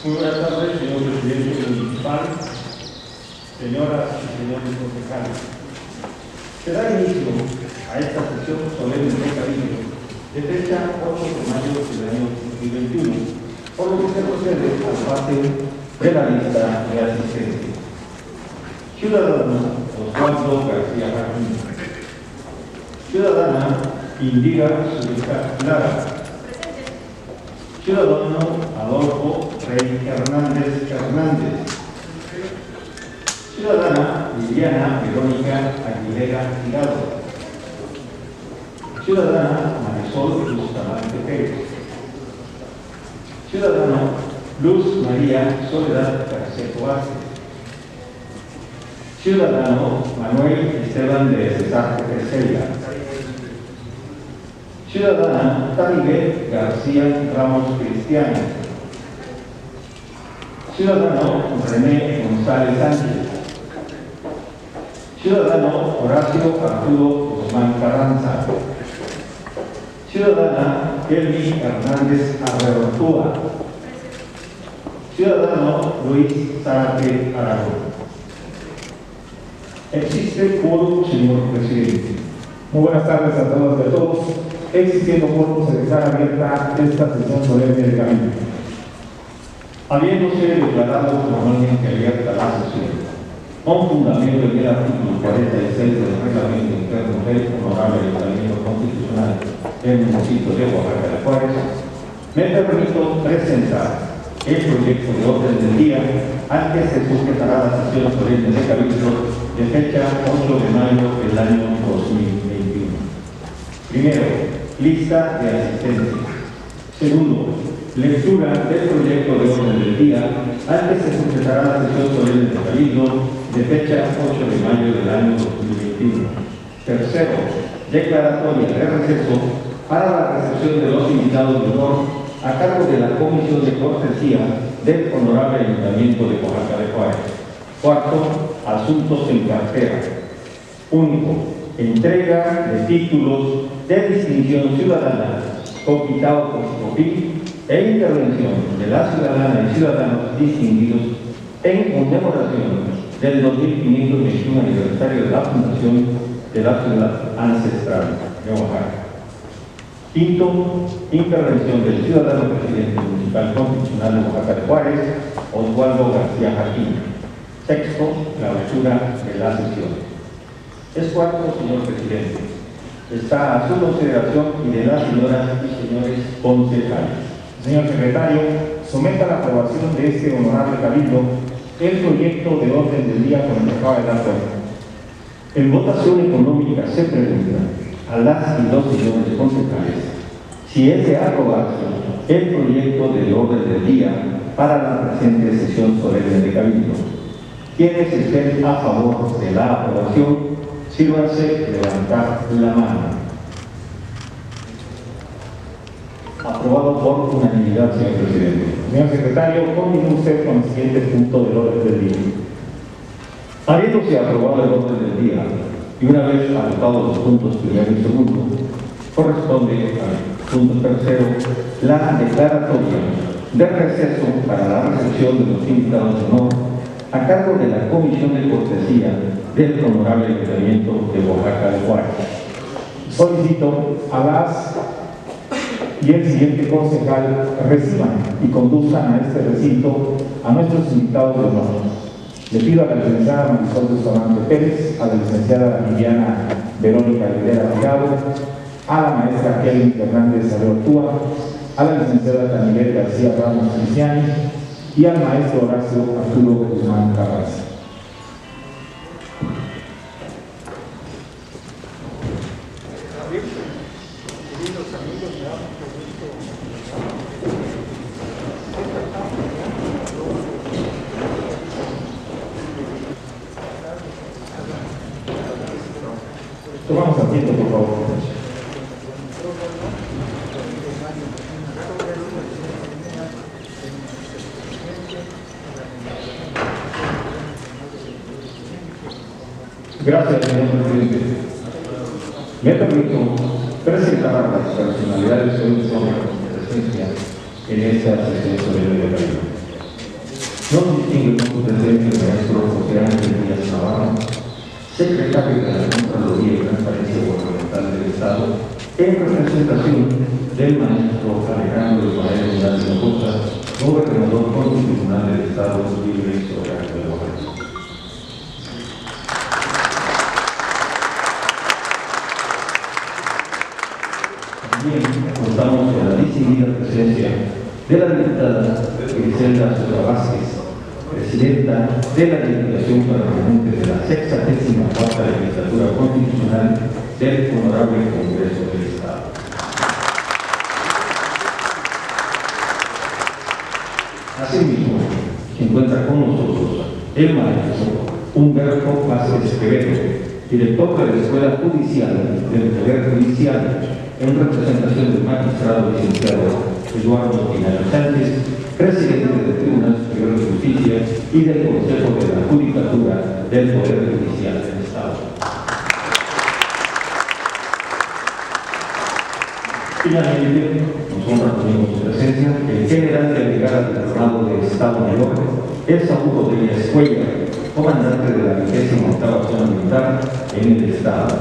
Muy buenas tardes, señor presidente municipal, señoras y señores concejales. Se da inicio a esta sesión solemne de cabildo de fecha 8 de mayo del año 2021, por lo que se procede al pase de la lista de asistencia. Ciudadano Osvaldo García Martín. Ciudadana Indira Zúñiga Lara. Ciudadano Adolfo Rey Hernández Hernández. Ciudadana Liliana Verónica Aguilera Tirado. Ciudadana Marisol Bustamante Pérez. Ciudadano Luz María Soledad Carceto Vázquez. Ciudadano Manuel Esteban de Cesar Terceira. Ciudadana Taribet García Ramos Cristiano. Ciudadano René González Sánchez. Ciudadano Horacio Arturo Guzmán Carranza. Ciudadana Kelly Hernández Arreortúa. Ciudadano Luis Zárate Aragón. Existe quórum, señor presidente. Muy buenas tardes a todos y a todos. Existiendo quórum, se declara abierta esta sesión solemne de cabildo. Habiéndose declarado formalmente abierta la sesión, con fundamento en el artículo 46 del Reglamento Interno del Honorable Ayuntamiento Constitucional del municipio de Oaxaca de Juárez, me permito presentar el proyecto de orden del día al que se sujetará la sesión solemne de cabildo de fecha 8 de mayo del año 2021. Primero, lista de asistencia. Segundo, lectura del proyecto de orden del día al que se sujetará la sesión solemne de cabildo de fecha 8 de mayo del año 2021. Tercero, declaratoria de receso para la recepción de los invitados de honor a cargo de la Comisión de Cortesía del Honorable Ayuntamiento de Oaxaca de Juárez. Cuarto, asuntos en cartera. Único, entrega de títulos de distinción ciudadana, copitado por COPI, e intervención de la ciudadana y ciudadanos distinguidos en conmemoración del 2521 aniversario de la fundación de la ciudad ancestral de Oaxaca. Quinto, intervención del ciudadano presidente municipal constitucional de Oaxaca de Juárez, Osvaldo García Martín. Sexto, clausura de la sesión. Es cuarto, señor presidente. Está a su consideración y de las señoras y señores concejales. Señor secretario, someta a la aprobación de este honorable cabildo el proyecto de orden del día con el que acaba de dar cuenta. En votación económica se pregunta a las y los señores concejales si es de aprobarse el proyecto del orden del día para la presente sesión solemne de cabildo. Quienes estén a favor de la aprobación, sírvanse levantar la mano. Aprobado por unanimidad, señor presidente. Señor secretario, continúe usted con el siguiente punto del orden del día. Habiéndose aprobado el orden del día y una vez agotados los puntos primero y segundo, corresponde al punto tercero la declaratoria de receso para la recepción de los invitados de honor a cargo de la Comisión de Cortesía del Honorable Ayuntamiento de Oaxaca de Juárez. Solicito a las y el siguiente concejal reciban y conduzcan a este recinto a nuestros invitados de honor. Le pido a la licenciada Marisol Bustamante Pérez, a la licenciada Liliana Verónica Aguilera Tirado, a la maestra Kelly Hernández Arreortúa, a la licenciada Taribet García Ramos Cristiani y al maestro Horacio Arturo Guzmán Carranza. Tomamos asiento, por favor. Gracias, señor presidente. Me permito presentar a las personalidades que hoy son presencia en esta sesión solemne de cabildo. Nos distingue con su presencia el maestro José Ángel Díaz Navarro, secretario de la Contraloría y Transparencia Gubernamental del Estado, en representación del maestro Alejandro Ismael Hernández Hinojosa, gobernador constitucional del Estado Libre y Soberano de Oaxaca. También contamos con la distinguida presencia de la diputada Griselda Sosa Vázquez, presidenta de la Diputación Permanente de la 64ª Legislatura Constitucional del Honorable Congreso del Estado. Asimismo, se encuentra con nosotros el maestro Humberto Vázquez Quevedo, director de la Escuela Judicial del Poder Judicial, en representación del magistrado licenciado Eduardo Pinario Sánchez, presidente del Tribunal Superior de Justicia y del Consejo de la Judicatura del Poder Judicial del Estado. Finalmente, nos honra con su presencia el general delegado del Armado del Estado Mayor, el Saúl Rodríguez Cuellar, comandante de la 28ª Zona Militar en el Estado.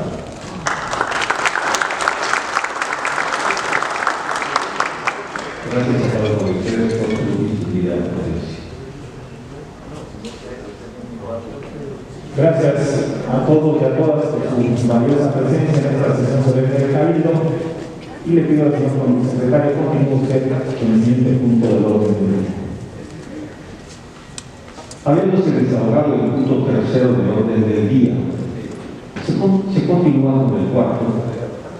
Gracias a todos ustedes por su visibilidad y presencia. Gracias a todos y a todas por su valiosa presencia en esta sesión solemne del Cabildo, y le pido al señor secretario que continúe usted con el siguiente punto del orden del día. Habiéndose desahogado el punto tercero del orden del día, se continúa con el cuarto,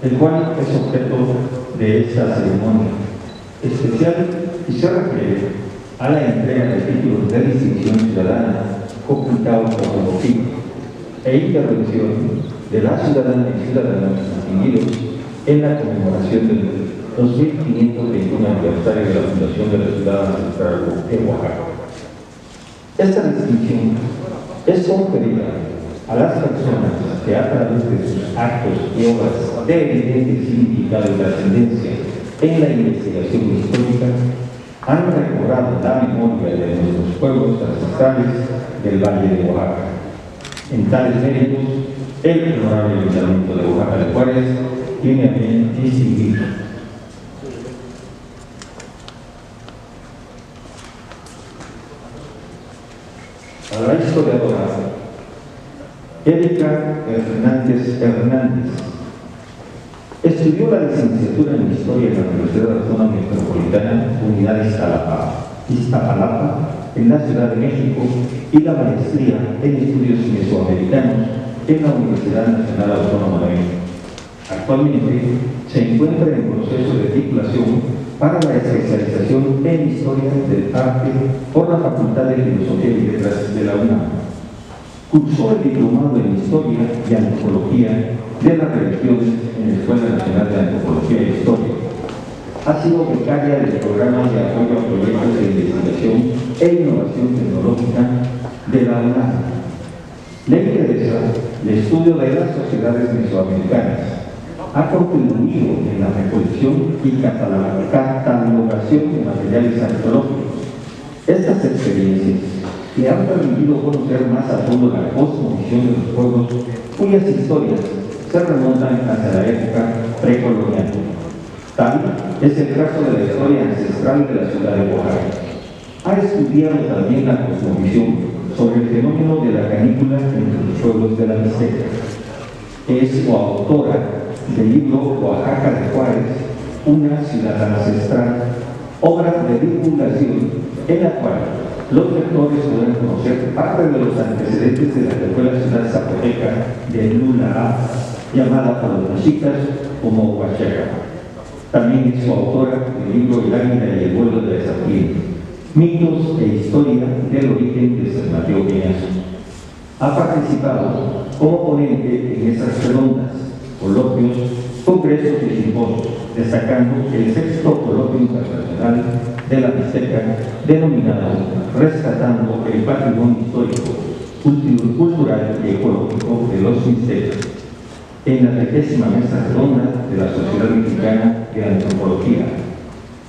el cual es objeto de esta ceremonia especial y se refiere a la entrega de títulos de distinción ciudadana comunicados por motivo e intervención de la ciudadana y ciudadanos distinguidos en la conmemoración del 2521 aniversario de la fundación de la ciudad ancestral de Oaxaca. Esta distinción es conferida a las personas que a través de sus actos y obras de evidente significado y trascendencia en la investigación histórica han recobrado la memoria de nuestros pueblos ancestrales del Valle de Oaxaca. En tales méritos, el Honorable Ayuntamiento de Oaxaca de Juárez tiene a bien distinguir a la historiadora Erika Hernández Hernández. Estudió la licenciatura en Historia en la Universidad de la Zona Metropolitana, Unidad Iztapalapa, en la Ciudad de México, y la maestría en Estudios Mesoamericanos en la Universidad Nacional Autónoma de México. Actualmente se encuentra en proceso de titulación para la especialización en Historia del Arte por la Facultad de Filosofía y Letras de la UNAM. Cursó el diplomado en Historia y Antropología de las Religiones en la Escuela Nacional de Antropología e Historia. Ha sido becaria del Programa de Apoyo a Proyectos de Investigación e Innovación Tecnológica de la UNAM. Le interesa el estudio de las sociedades mesoamericanas. Ha contribuido en la recolección y catalogación de materiales arqueológicos. Estas experiencias le han permitido conocer más a fondo la cosmovisión de los pueblos cuyas historias se remontan hacia la época precolonial. Tal es el caso de la historia ancestral de la ciudad de Oaxaca. Ha estudiado también la cosmovisión sobre el fenómeno de la canícula entre los pueblos de la Mixteca. Es coautora del libro Oaxaca de Juárez, una ciudad ancestral, obra de divulgación en la cual los lectores pueden conocer parte de los antecedentes de la que fue la ciudad zapoteca de Lula, llamada por los mexicas como Huachaca. También es coautora del libro El águila y el vuelo de la serpiente, mitos e historia del origen de San Mateo Peñazo. Ha participado como ponente en esas redondas, coloquios, congresos y simposios, destacando el 6º Coloquio Internacional de la Mixteca, denominado Rescatando el Patrimonio Histórico, Cultural y Ecológico de los Mixtecas, en la 30ª Mesa Redonda de la Sociedad Mexicana de Antropología,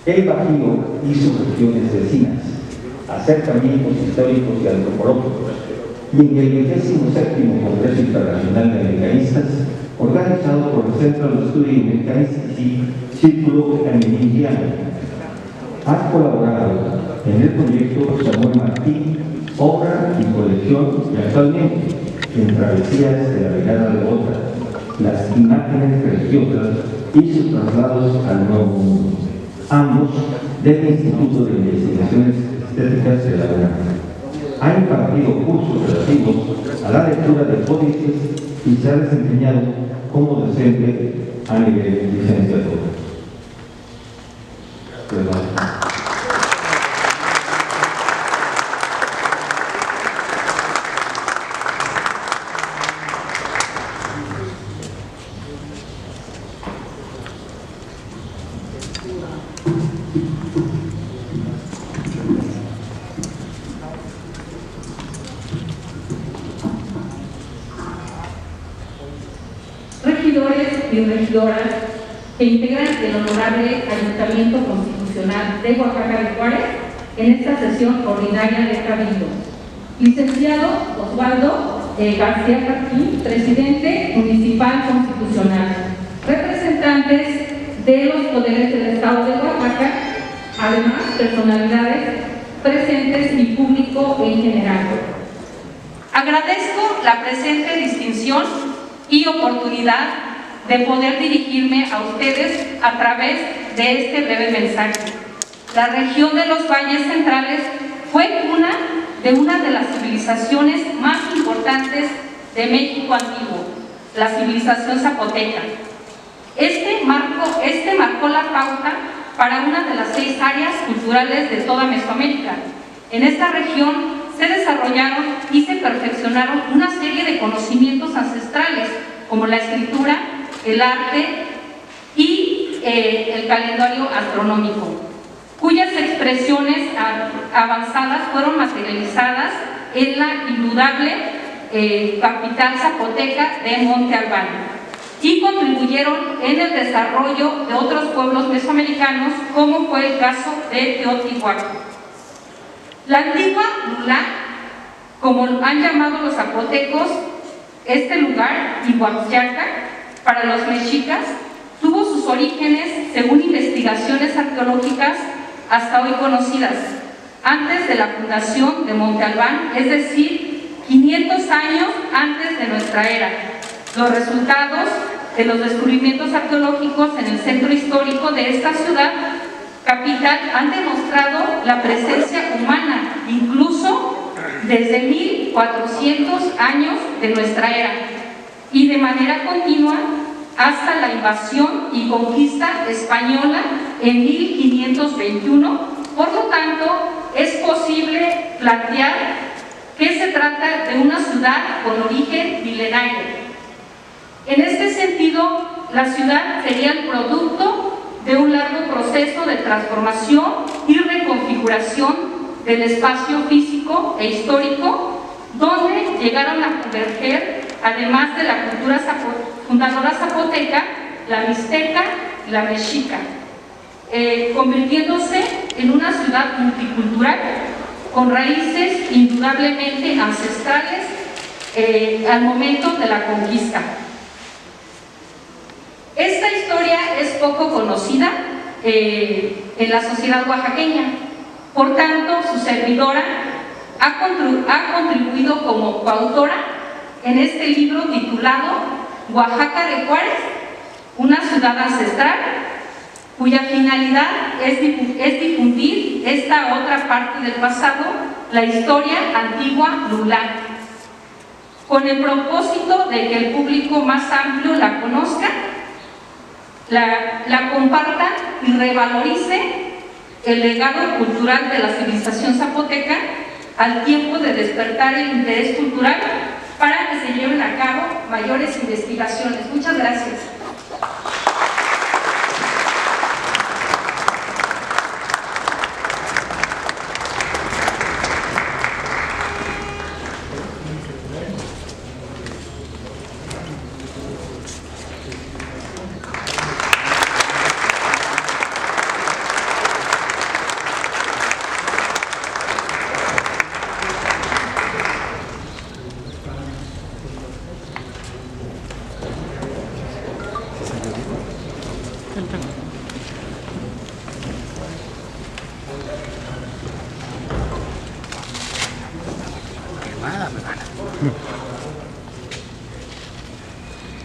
el Bajío y sus regiones vecinas, acercamientos históricos y antropológicos, y en el 27º Congreso Internacional de Mecanistas, organizado por el Centro de Estudios Mecanistas y Círculo Amerindiano. Ha colaborado en el proyecto Samuel Martí, obra y colección, y actualmente en Travesías de la Brigada de Bota, las imágenes religiosas y sus traslados al Nuevo Mundo, ambos del Instituto de Investigaciones Estéticas de la UNAM. Ha impartido cursos relativos a la lectura de códices y se ha desempeñado como docente a nivel de licenciatura. Regidores y regidoras que integran el honorable Ayuntamiento Constitucional de Oaxaca de Juárez en esta sesión ordinaria de Cabildo. Licenciado Osvaldo García Martín, Presidente Municipal Constitucional, representantes de los poderes del Estado de Oaxaca, además personalidades presentes y público en general. Agradezco la presente distinción y oportunidad de poder dirigirme a ustedes a través de este breve mensaje. La región de los valles centrales fue cuna de una de las civilizaciones más importantes de México antiguo, la civilización zapoteca. Este marcó la pauta para una de las 6 áreas culturales de toda Mesoamérica. En esta región se desarrollaron y se perfeccionaron una serie de conocimientos ancestrales, como la escritura, el arte y el calendario astronómico, cuyas expresiones avanzadas fueron materializadas en la indudable capital zapoteca de Monte Albán y contribuyeron en el desarrollo de otros pueblos mesoamericanos, como fue el caso de Teotihuacán. La antigua Lula, como han llamado los zapotecos este lugar, Iguaxyaca, para los mexicas, tuvo sus orígenes, según investigaciones arqueológicas hasta hoy conocidas, antes de la fundación de Monte Albán, es decir, 500 años antes de nuestra era. Los resultados de los descubrimientos arqueológicos en el centro histórico de esta ciudad capital han demostrado la presencia humana, incluso desde 1400 años de nuestra era, y de manera continua hasta la invasión y conquista española en 1521. Por lo tanto, es posible plantear que se trata de una ciudad con origen milenario. En este sentido, la ciudad sería el producto de un largo proceso de transformación y reconfiguración del espacio físico e histórico, donde llegaron a converger, además de la cultura fundadora zapoteca, la mixteca y la mexica, convirtiéndose en una ciudad multicultural con raíces indudablemente ancestrales al momento de la conquista. Esta historia es poco conocida en la sociedad oaxaqueña, por tanto, su servidora ha contribuido como coautora en este libro titulado Oaxaca de Juárez, una ciudad ancestral, cuya finalidad es difundir esta otra parte del pasado, la historia antigua Lula, con el propósito de que el público más amplio la conozca, la comparta y revalorice el legado cultural de la civilización zapoteca, al tiempo de despertar el interés cultural para que se lleven a cabo mayores investigaciones. Muchas gracias.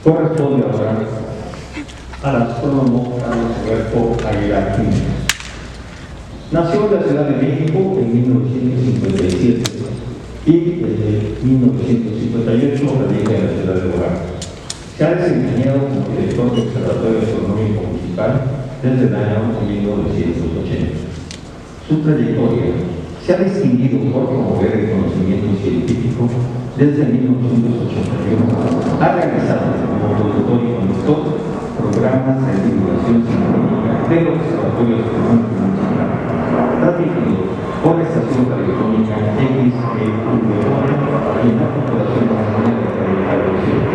Corresponde ahora al astrónomo Carlos Alberto Aguilar Jiménez. Nació en la Ciudad de México en 1957 y desde 1958 radica en la ciudad de Oaxaca. Se ha desempeñado como director del Observatorio Astronómico Municipal desde el año 1980. Su trayectoria se ha distinguido por promover el conocimiento científico desde 1981. Ha realizado como productor y conductor programas de divulgación científica del Observatorio Astronómico Municipal, transmitido por la estación radiofónica XEW y en la Corporación Nacional de Televisión.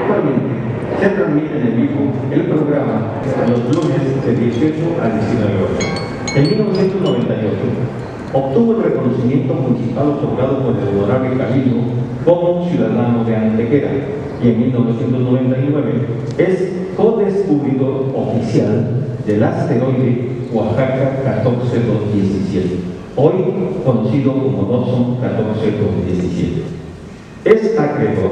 Actualmente se transmite en vivo el programa los lunes de 18 a 19 horas. En 1998 obtuvo el reconocimiento municipal otorgado por el Honorable Cabildo como ciudadano de Antequera y en 1999 es co-descubridor oficial del asteroide Oaxaca 14217, hoy conocido como Dawson 14217. Es acreedor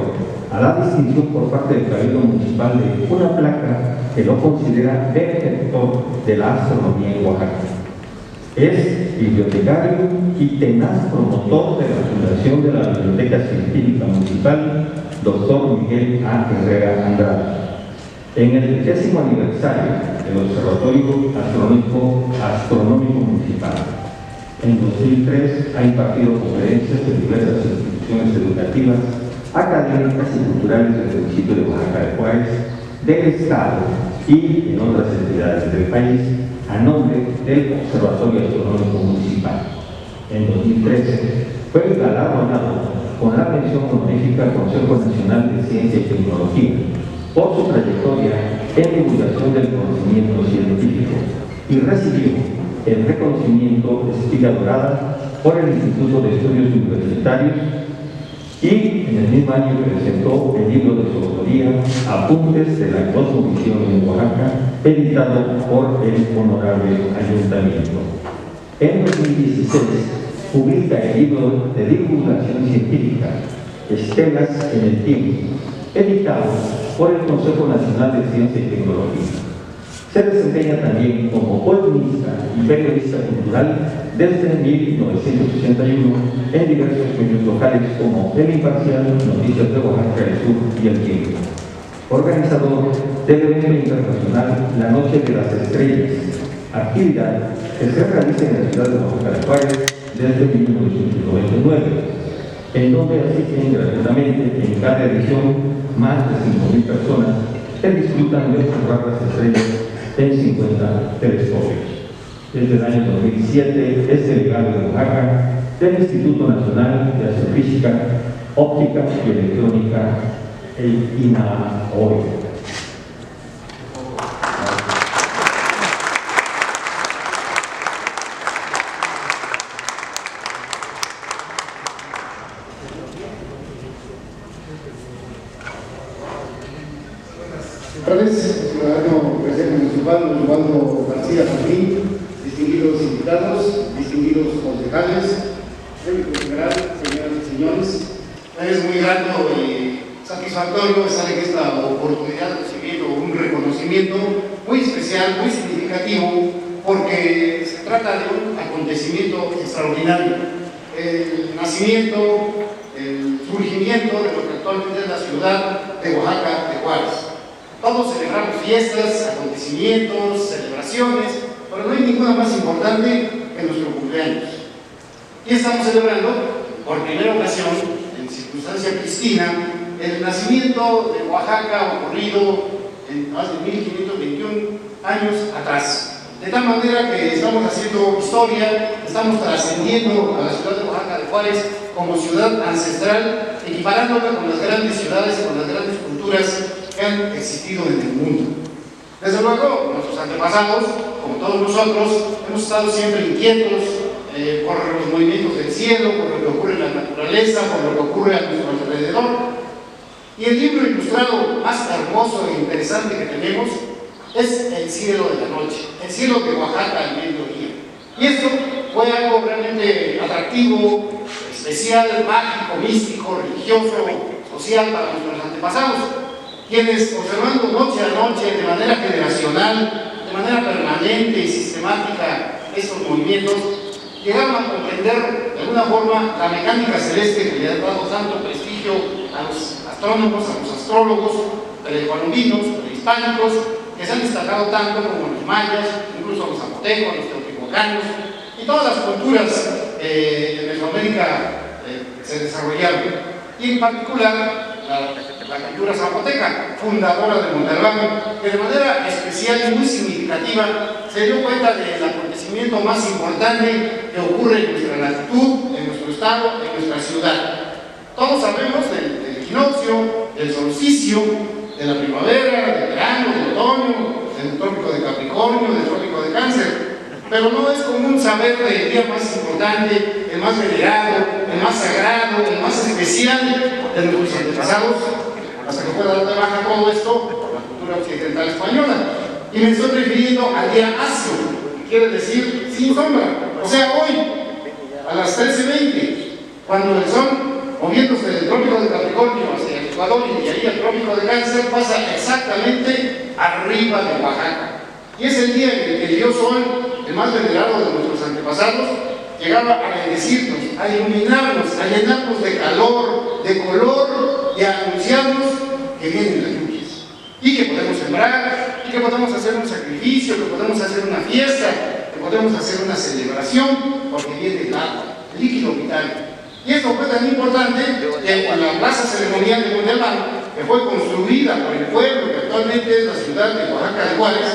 a la distinción por parte del Cabildo Municipal de una placa que lo considera benefactor de la astronomía en Oaxaca. Es bibliotecario y tenaz promotor de la fundación de la Biblioteca Científica Municipal, Dr. Miguel A. Herrera Andrade. En el 30º aniversario del Observatorio Astronómico Municipal, en 2003 ha impartido conferencias de diversas instituciones educativas, académicas y culturales del municipio de Oaxaca de Juárez, del Estado y en otras entidades del país, a nombre del Observatorio Astronómico Municipal. En 2013 fue galardonado con la mención honorífica al Consejo Nacional de Ciencia y Tecnología por su trayectoria en divulgación del conocimiento científico y recibió el reconocimiento Estrella Dorada por el Instituto de Estudios Universitarios y en el mismo año presentó el libro de su autoría, Apuntes de la Cosmovisión en Oaxaca, editado por el Honorable Ayuntamiento. En 2016 publica el libro de divulgación científica, Estelas en el Tiempo, editado por el Consejo Nacional de Ciencia y Tecnología. Se desempeña también como columnista y periodista cultural desde 1981 en diversos medios locales como El Imparcial, Noticias de Oaxaca del Sur y El Tiempo. Organizador del evento internacional La Noche de las Estrellas, actividad que se realiza en la ciudad de Oaxaca de Juárez desde 1999, en donde asisten gratuitamente en cada edición más de 5.000 personas que disfrutan de observar las estrellas en 50 telescopios. Desde el año 2007 es delegado de Oaxaca del Instituto Nacional de Astrofísica, Óptica y Electrónica, el INAOE. Ciudadano presidente municipal, Osvaldo García Martín, distinguidos invitados, distinguidos concejales, público general, señoras y señores. Es muy grato y satisfactorio estar en esta oportunidad recibiendo un reconocimiento muy especial, muy significativo, porque se trata de un acontecimiento extraordinario. El nacimiento, el surgimiento de lo que actualmente es la ciudad de Oaxaca de Juárez. Todos celebramos fiestas, acontecimientos, celebraciones, pero no hay ninguna más importante que nuestro cumpleaños. Y estamos celebrando, por primera ocasión, en circunstancia cristina, el nacimiento de Oaxaca ocurrido en más de 1521 años atrás. De tal manera que estamos haciendo historia, estamos trascendiendo a la ciudad de Oaxaca de Juárez como ciudad ancestral, equiparándola con las grandes ciudades y con las grandes culturas que han existido en el mundo. Desde luego, nuestros antepasados, como todos nosotros, hemos estado siempre inquietos por los movimientos del cielo, por lo que ocurre en la naturaleza, por lo que ocurre a nuestro alrededor. Y el libro ilustrado más hermoso e interesante que tenemos es El cielo de la noche, el cielo de Oaxaca al mediodía. Y esto fue algo realmente atractivo, especial, mágico, místico, religioso, social para nuestros antepasados, quienes observando noche a noche de manera generacional, de manera permanente y sistemática estos movimientos, llegaron a comprender de alguna forma la mecánica celeste que le ha dado tanto prestigio a los astrónomos, a los astrólogos precolombinos, prehispánicos, que se han destacado tanto como los mayas, incluso los zapotecos, los teotihuacanos y todas las culturas de Mesoamérica se desarrollaron. Y en particular la cultura zapoteca, fundadora de Montalbán, que de manera especial y muy significativa se dio cuenta del acontecimiento más importante que ocurre en nuestra latitud, en nuestro estado, en nuestra ciudad. Todos sabemos del equinoccio, del solsticio, de la primavera, del verano, del otoño, del trópico de Capricornio, del trópico de Cáncer, pero no es común saber del día más importante, el más venerado, el más sagrado, el más especial de nuestros antepasados, hasta que fue dado de baja todo esto por la cultura occidental española. Y me estoy refiriendo al día asio, que quiere decir sin sombra, o sea, hoy, a las 13:20, cuando el sol, moviéndose del trópico de Capricornio hacia el Ecuador y de ahí al trópico de Cáncer, pasa exactamente arriba de Oaxaca. Y es el día en el que el dios Sol, el más venerado de nuestros antepasados, llegaba a bendecirnos, a iluminarnos, a llenarnos de calor, de color y a anunciarnos que vienen las lluvias y que podemos sembrar, y que podemos hacer un sacrificio, que podemos hacer una fiesta, que podemos hacer una celebración, porque viene el agua, el líquido vital. Y esto fue tan importante que en la plaza ceremonial de Montalbán, que fue construida por el pueblo, que actualmente es la ciudad de Oaxaca de Juárez,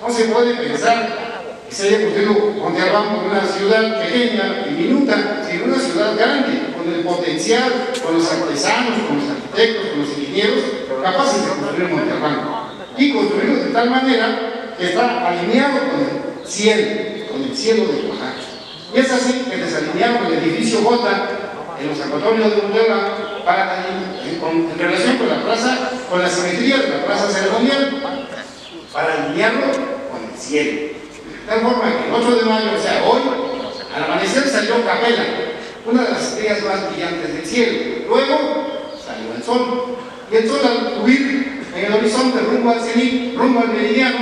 no se puede pensar que se haya construido Montalbán como una ciudad pequeña, diminuta, sino una ciudad grande, con el potencial, con los artesanos, con los arquitectos, con los ingenieros, capaces de construir Montalbán. Y construido de tal manera que está alineado con el cielo de Oaxaca. Y es así que desalinearon el edificio J en los acuatorios de Montalbán en relación con la plaza, con la simetría de la plaza ceremonial, para alinearlo con el cielo. De tal forma que el 8 de mayo, o sea, hoy, al amanecer salió Capela, una de las estrellas más brillantes del cielo. Luego salió el sol. Y el sol, al subir en el horizonte rumbo al cenit, rumbo al meridiano,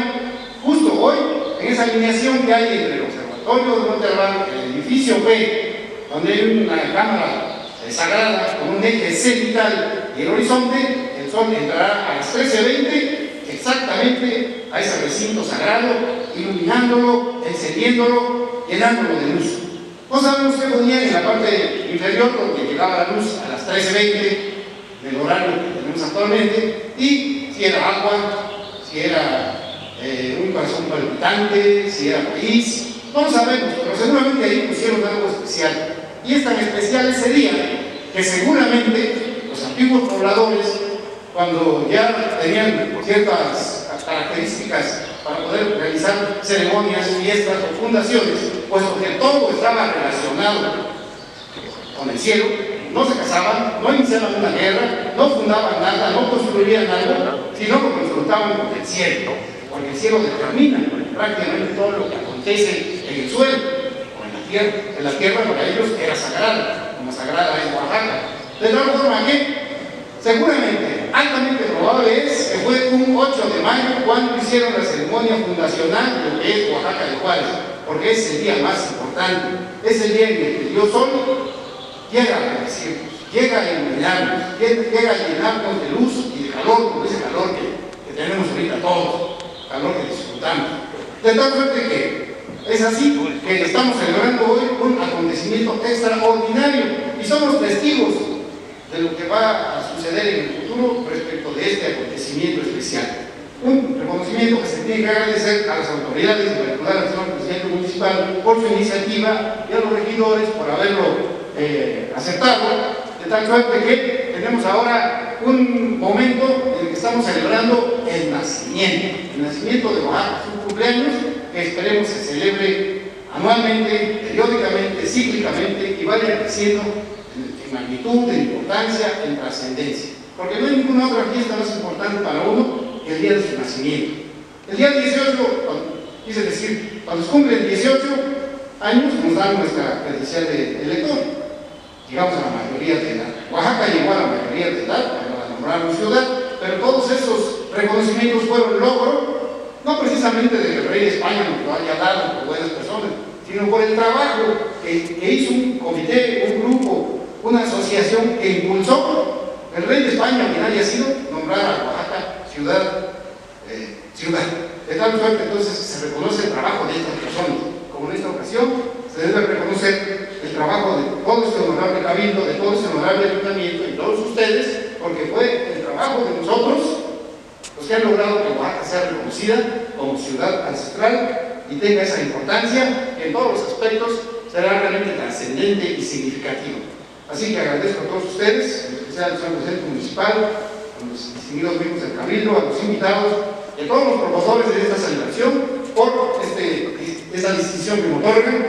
justo hoy, en esa alineación que hay entre el observatorio de Montalbán, el edificio B, donde hay una cámara sagrada con un eje cenital y el horizonte, el sol entrará a las 13:20 exactamente a ese recinto sagrado, iluminándolo, encendiéndolo, llenándolo de luz. No sabemos qué ponía en la parte inferior donde llegaba la luz a las 13:20 del horario que tenemos actualmente, y si era agua, si era un corazón palpitante, si era país, no lo sabemos, pero seguramente ahí pusieron algo especial. Y es tan especial ese día que seguramente los antiguos pobladores, cuando ya tenían ciertas características para poder realizar ceremonias, fiestas o fundaciones, puesto que todo estaba relacionado con el cielo, no se casaban, no iniciaban una guerra, no fundaban nada, no construían nada, sino que consultaban con el cielo, porque el cielo determina prácticamente todo lo que acontece en el suelo o en la tierra. En la tierra para ellos era sagrada, como sagrada es Oaxaca. De tal forma que seguramente, altamente probable es que fue un 8 de mayo cuando hicieron la ceremonia fundacional de lo que es Oaxaca de Juárez, porque es el día más importante, es el día en el que el dios Sol llega a bendecirnos, llega a iluminarnos, llega a llenarnos de luz y de calor, como ese calor que tenemos ahorita todos, calor que disfrutamos. De tal suerte que es así que estamos celebrando hoy un acontecimiento extraordinario y somos testigos de lo que va a suceder en el futuro respecto de este acontecimiento especial. Un reconocimiento que se tiene que agradecer a las autoridades, en particular al señor presidente municipal por su iniciativa y a los regidores por haberlo aceptado, de tal suerte que tenemos ahora un momento en el que estamos celebrando el nacimiento de Oaxaca, su cumpleaños, que esperemos se celebre anualmente, periódicamente, cíclicamente y vaya creciendo en magnitud, en importancia, en trascendencia. Porque no hay ninguna otra fiesta más importante para uno que el día de su nacimiento. El día 18, cuando se cumplen 18 años, nos dan nuestra credencial de elector. llegamos a la mayoría de edad. Oaxaca llegó a la mayoría de edad cuando la nombraron ciudad, pero todos esos reconocimientos fueron logro, no precisamente del rey de España, lo que lo haya dado por buenas personas, sino por el trabajo que hizo un comité, un grupo, una asociación que impulsó el rey de España, quien haya sido, nombrar a Oaxaca ciudad. De tal suerte, entonces, se reconoce el trabajo de estas personas. Como en esta ocasión, se debe reconocer el trabajo de todo este honorable cabildo, de todo este honorable ayuntamiento y todos ustedes, porque fue el trabajo de nosotros los que han logrado que Oaxaca sea reconocida como ciudad ancestral y tenga esa importancia que en todos los aspectos será realmente trascendente y significativo. Así que agradezco a todos ustedes, en especial al señor presidente municipal, a los distinguidos miembros del cabildo, a los invitados y a todos los promotores de esta celebración por esta distinción que me otorgan.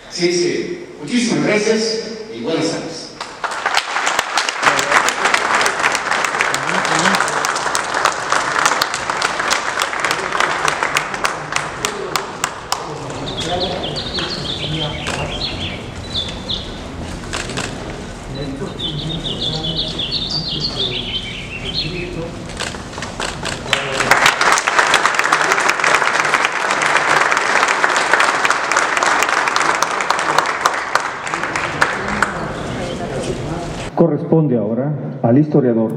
Así es que muchísimas gracias y buenas tardes. Corresponde ahora al historiador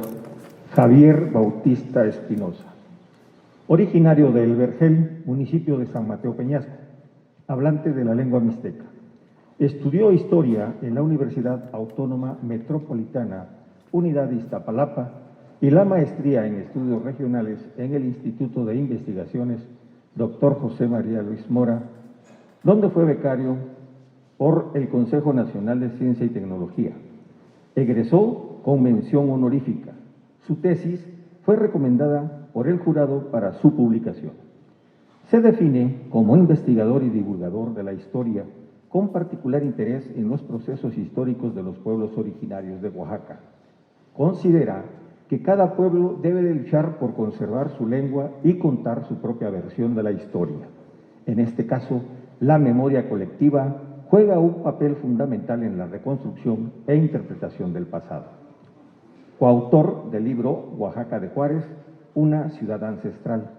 Javier Bautista Espinosa, originario de El Vergel, municipio de San Mateo Peñasco, hablante de la lengua mixteca. Estudió historia en la Universidad Autónoma Metropolitana, Unidad de Iztapalapa, y la maestría en estudios regionales en el Instituto de Investigaciones Dr. José María Luis Mora, donde fue becario por el Consejo Nacional de Ciencia y Tecnología. Egresó con mención honorífica. Su tesis fue recomendada por el jurado para su publicación. Se define como investigador y divulgador de la historia, con particular interés en los procesos históricos de los pueblos originarios de Oaxaca. Considera que cada pueblo debe de luchar por conservar su lengua y contar su propia versión de la historia. En este caso, la memoria colectiva juega un papel fundamental en la reconstrucción e interpretación del pasado. Coautor del libro Oaxaca de Juárez, una ciudad ancestral,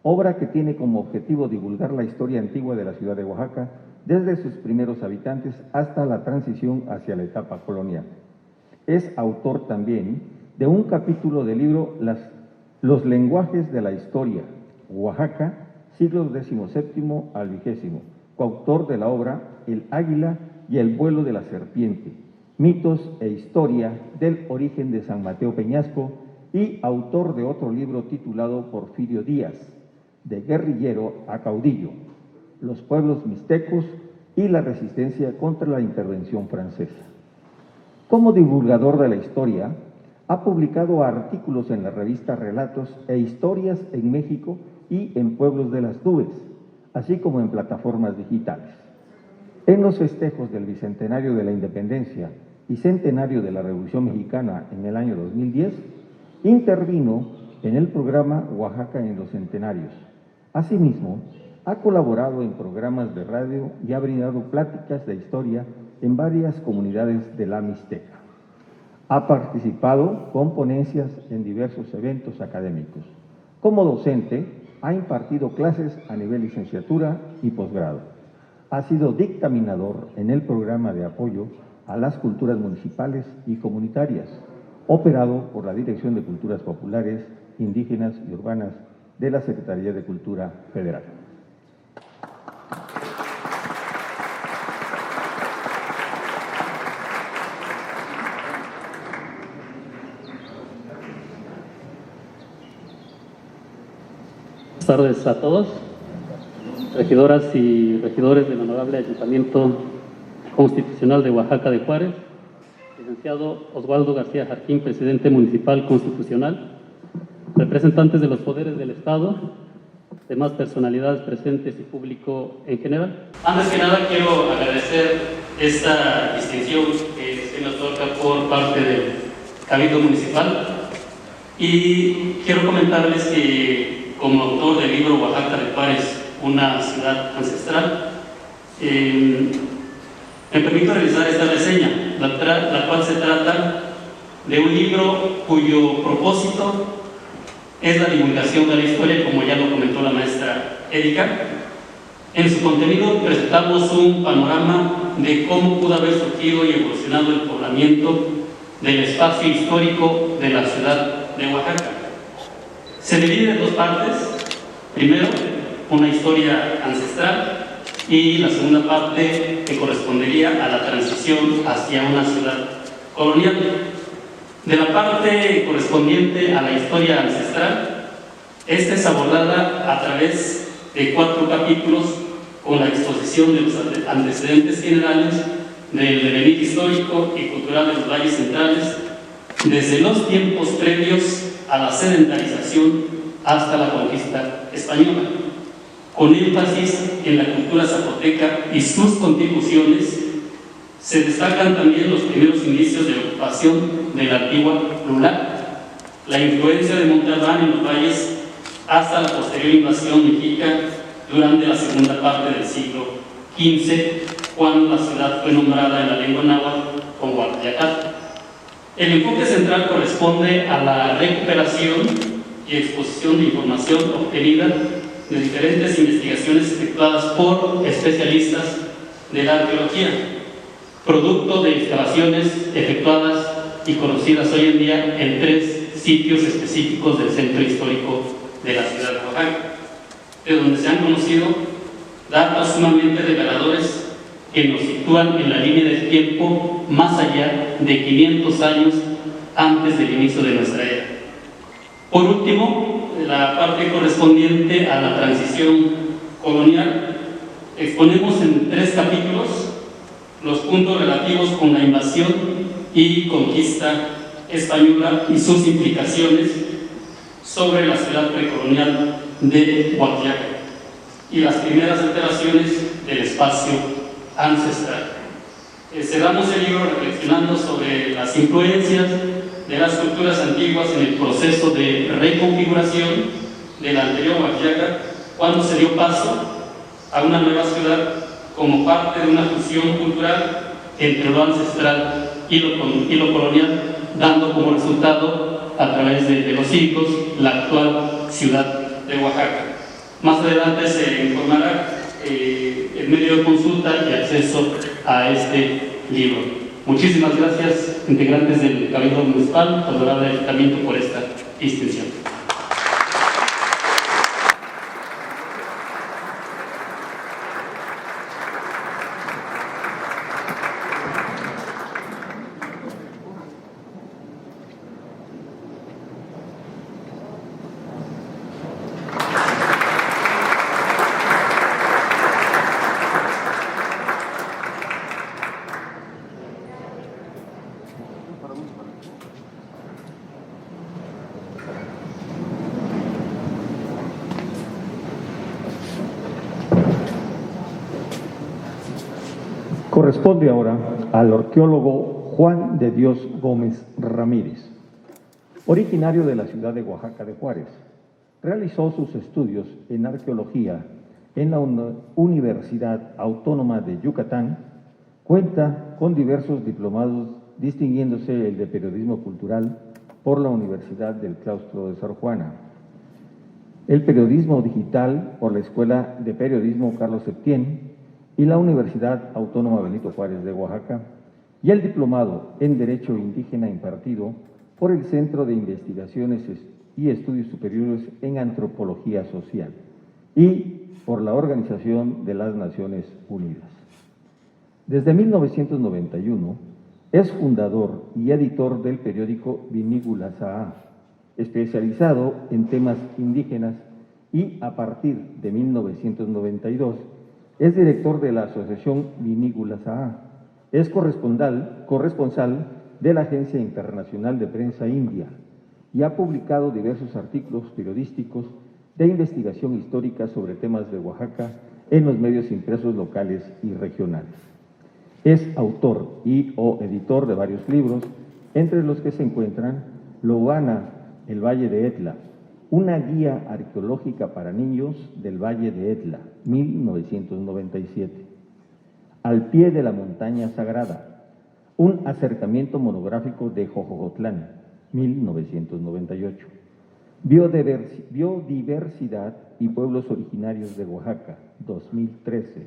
obra que tiene como objetivo divulgar la historia antigua de la ciudad de Oaxaca desde sus primeros habitantes hasta la transición hacia la etapa colonial. Es autor también de un capítulo del libro Los lenguajes de la historia, Oaxaca, siglos XVII al XX, coautor de la obra El águila y el vuelo de la serpiente, mitos e historia del origen de San Mateo Peñasco, y autor de otro libro titulado Porfirio Díaz, de guerrillero a caudillo, los pueblos mixtecos y la resistencia contra la intervención francesa. Como divulgador de la historia, ha publicado artículos en la revista Relatos e Historias en México y en Pueblos de las Nubes, así como en plataformas digitales. En los festejos del Bicentenario de la Independencia y Centenario de la Revolución Mexicana en el año 2010, intervino en el programa Oaxaca en los Centenarios. Asimismo, ha colaborado en programas de radio y ha brindado pláticas de historia en varias comunidades de la Mixteca. Ha participado con ponencias en diversos eventos académicos. Como docente, ha impartido clases a nivel licenciatura y posgrado. Ha sido dictaminador en el programa de apoyo a las culturas municipales y comunitarias, operado por la Dirección de Culturas Populares, Indígenas y Urbanas de la Secretaría de Cultura Federal. Buenas tardes a todos, regidoras y regidores del Honorable Ayuntamiento Constitucional de Oaxaca de Juárez, licenciado Oswaldo García Jarquín, presidente municipal constitucional, representantes de los poderes del Estado, demás personalidades presentes y público en general. Antes que nada quiero agradecer esta distinción que se nos otorga por parte del Cabildo Municipal y quiero comentarles que como autor del libro Oaxaca de Juárez, una ciudad ancestral, Me permito realizar esta reseña, la cual se trata de un libro cuyo propósito es la divulgación de la historia, como ya lo comentó la maestra Erika. En su contenido presentamos un panorama de cómo pudo haber surgido y evolucionado el poblamiento del espacio histórico de la ciudad de Oaxaca. Se divide en dos partes. Primero, una historia ancestral, y la segunda parte que correspondería a la transición hacia una ciudad colonial. De la parte correspondiente a la historia ancestral, esta es abordada a través de 4 capítulos con la exposición de los antecedentes generales del devenir histórico y cultural de los valles centrales, desde los tiempos previos a la sedentarización hasta la conquista española, con énfasis en la cultura zapoteca y sus contribuciones. Se destacan también los primeros indicios de ocupación de la antigua Lula, la influencia de Montalbán en los valles hasta la posterior invasión mexica durante la segunda parte del siglo XV, cuando la ciudad fue nombrada en la lengua náhuatl como Guadalajara. El enfoque central corresponde a la recuperación y exposición de información obtenida de diferentes investigaciones efectuadas por especialistas de la arqueología, producto de excavaciones efectuadas y conocidas hoy en día en 3 sitios específicos del centro histórico de la ciudad de Oaxaca, de donde se han conocido datos sumamente reveladores que nos sitúan en la línea del tiempo más allá de 500 años antes del inicio de nuestra era. Por último, la parte correspondiente a la transición colonial, exponemos en 3 capítulos los puntos relativos con la invasión y conquista española y sus implicaciones sobre la ciudad precolonial de Huatlaca y las primeras alteraciones del espacio ancestral. Cerramos el libro reflexionando sobre las influencias de las culturas antiguas en el proceso de reconfiguración de la anterior Huatlaca, cuando se dio paso a una nueva ciudad como parte de una fusión cultural entre lo ancestral y lo colonial, dando como resultado, a través de los siglos, la actual ciudad de Oaxaca. Más adelante se informará el medio de consulta y acceso a este libro. Muchísimas gracias, integrantes del Cabildo Municipal, honorable Ayuntamiento, por esta distinción. Corresponde ahora al arqueólogo Juan de Dios Gómez Ramírez. Originario de la ciudad de Oaxaca de Juárez, realizó sus estudios en arqueología en la Universidad Autónoma de Yucatán. Cuenta con diversos diplomados, distinguiéndose el de Periodismo Cultural por la Universidad del Claustro de Sor Juana, el Periodismo Digital por la Escuela de Periodismo Carlos Septién y la Universidad Autónoma Benito Juárez de Oaxaca, y el diplomado en Derecho Indígena impartido por el Centro de Investigaciones y Estudios Superiores en Antropología Social y por la Organización de las Naciones Unidas. Desde 1991 es fundador y editor del periódico Vinícola Sahá, especializado en temas indígenas, y a partir de 1992 es director de la Asociación Vinícola Sahá. Es corresponsal de la Agencia Internacional de Prensa India y ha publicado diversos artículos periodísticos de investigación histórica sobre temas de Oaxaca en los medios impresos locales y regionales. Es autor o editor de varios libros, entre los que se encuentran Loana, el Valle de Etla, una guía arqueológica para niños del Valle de Etla, 1997. Al pie de la montaña sagrada, un acercamiento monográfico de Jojocotlán, 1998. Biodiversidad y pueblos originarios de Oaxaca, 2013.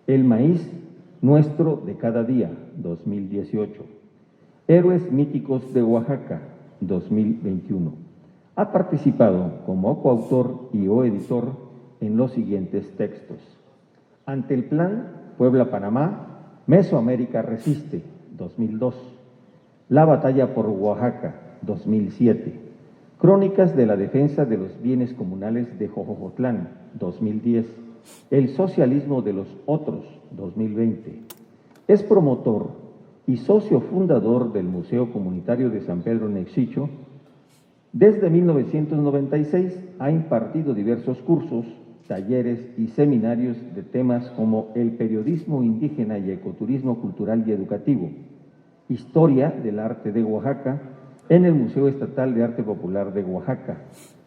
El maíz nuestro de cada día, 2018. Héroes míticos de Oaxaca, 2021. Ha participado como coautor y o editor en los siguientes textos: Ante el Plan Puebla-Panamá, Mesoamérica resiste, 2002. La batalla por Oaxaca, 2007. Crónicas de la defensa de los bienes comunales de Jojocotlán, 2010. El socialismo de los otros, 2020. Es promotor y socio fundador del Museo Comunitario de San Pedro Nexicho. Desde 1996 ha impartido diversos cursos, talleres y seminarios de temas como el periodismo indígena y ecoturismo cultural y educativo, historia del arte de Oaxaca, en el Museo Estatal de Arte Popular de Oaxaca,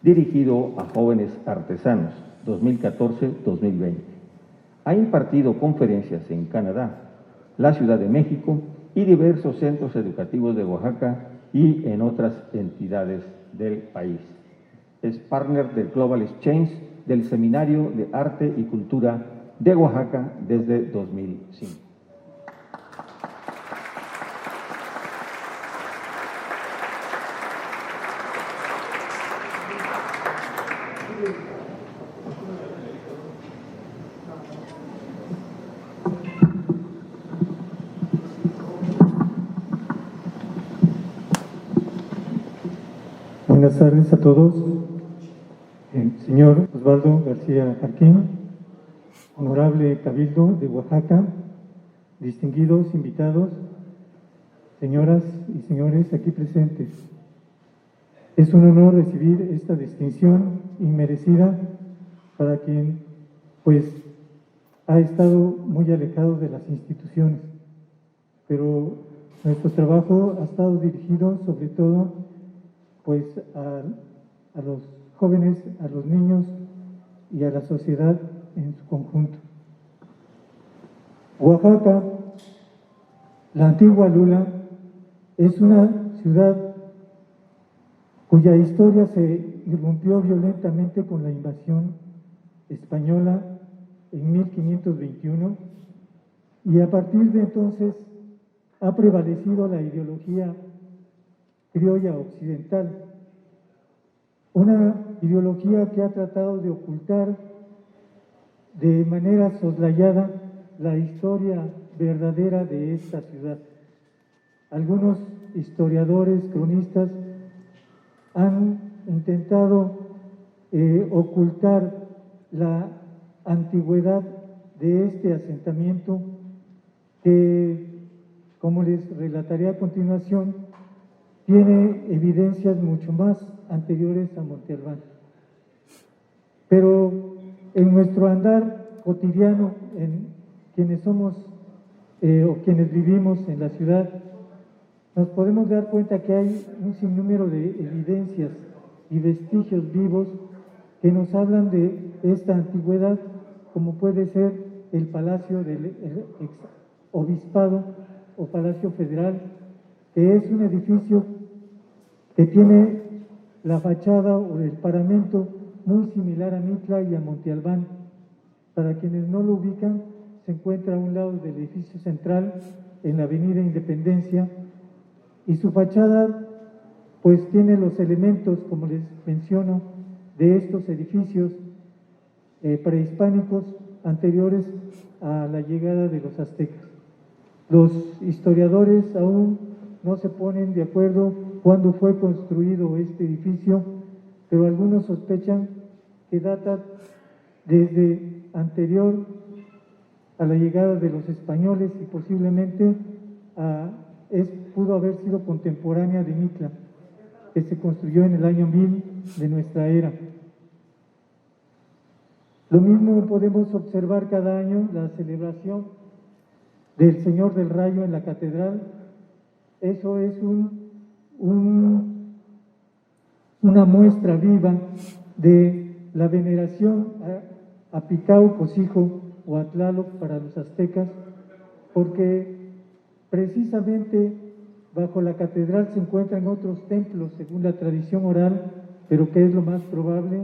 dirigido a jóvenes artesanos, 2014-2020. Ha impartido conferencias en Canadá, la Ciudad de México y diversos centros educativos de Oaxaca y en otras entidades del país. Es partner del Global Exchange del Seminario de Arte y Cultura de Oaxaca desde 2005. Buenas tardes a todos. Señor Osvaldo García Jarquín, honorable Cabildo de Oaxaca, distinguidos invitados, señoras y señores aquí presentes. Es un honor recibir esta distinción inmerecida para quien, pues, ha estado muy alejado de las instituciones, pero nuestro trabajo ha estado dirigido sobre todo, pues, a los jóvenes, a los niños y a la sociedad en su conjunto. Oaxaca, la antigua Lula, es una ciudad cuya historia se irrumpió violentamente con la invasión española en 1521 y a partir de entonces ha prevalecido la ideología criolla occidental, una ideología que ha tratado de ocultar de manera soslayada la historia verdadera de esta ciudad. Algunos historiadores, cronistas, han intentado ocultar la antigüedad de este asentamiento que, como les relataré a continuación, tiene evidencias mucho más anteriores a Monte Albán. Pero en nuestro andar cotidiano, en quienes somos o quienes vivimos en la ciudad, nos podemos dar cuenta que hay un sinnúmero de evidencias y vestigios vivos que nos hablan de esta antigüedad, como puede ser el Palacio del Obispado o Palacio Federal, que es un edificio que tiene la fachada o el paramento muy similar a Mitla y a Monte Albán. Para quienes no lo ubican, se encuentra a un lado del edificio central en la Avenida Independencia, y su fachada pues tiene los elementos, como les menciono, de estos edificios prehispánicos anteriores a la llegada de los aztecas. Los historiadores aún no se ponen de acuerdo cuándo fue construido este edificio, pero algunos sospechan que data desde anterior a la llegada de los españoles y posiblemente pudo haber sido contemporánea de Mitla, que se construyó en el año 1000 de nuestra era. Lo mismo podemos observar cada año la celebración del Señor del Rayo en la catedral. Eso es una muestra viva de la veneración a Picao, Cosijo o a Tlaloc para los aztecas, porque precisamente bajo la catedral se encuentran otros templos, según la tradición oral, pero que es lo más probable,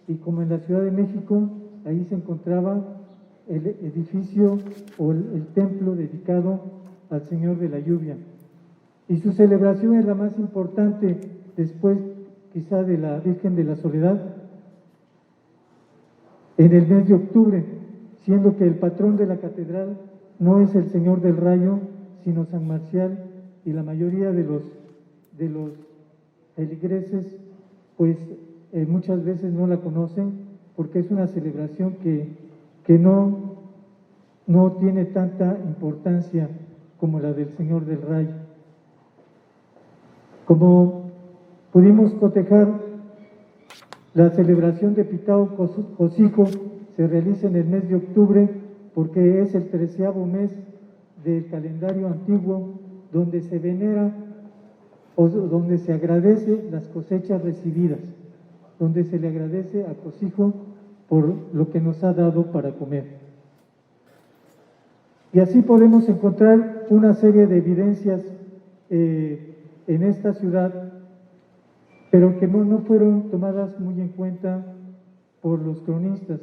y como en la Ciudad de México, ahí se encontraba el edificio o el templo dedicado al Señor de la Lluvia. Y su celebración es la más importante después quizá de la Virgen de la Soledad, en el mes de octubre, siendo que el patrón de la catedral no es el Señor del Rayo, sino San Marcial, y la mayoría de los feligreses pues muchas veces no la conocen porque es una celebración que no tiene tanta importancia como la del Señor del Rayo. Como pudimos cotejar, la celebración de Pitao Josico se realiza en el mes de octubre porque es el 13º mes del calendario antiguo, donde se venera o donde se agradece las cosechas recibidas, donde se le agradece a Cosijo por lo que nos ha dado para comer. Y así podemos encontrar una serie de evidencias en esta ciudad, pero que no fueron tomadas muy en cuenta por los cronistas.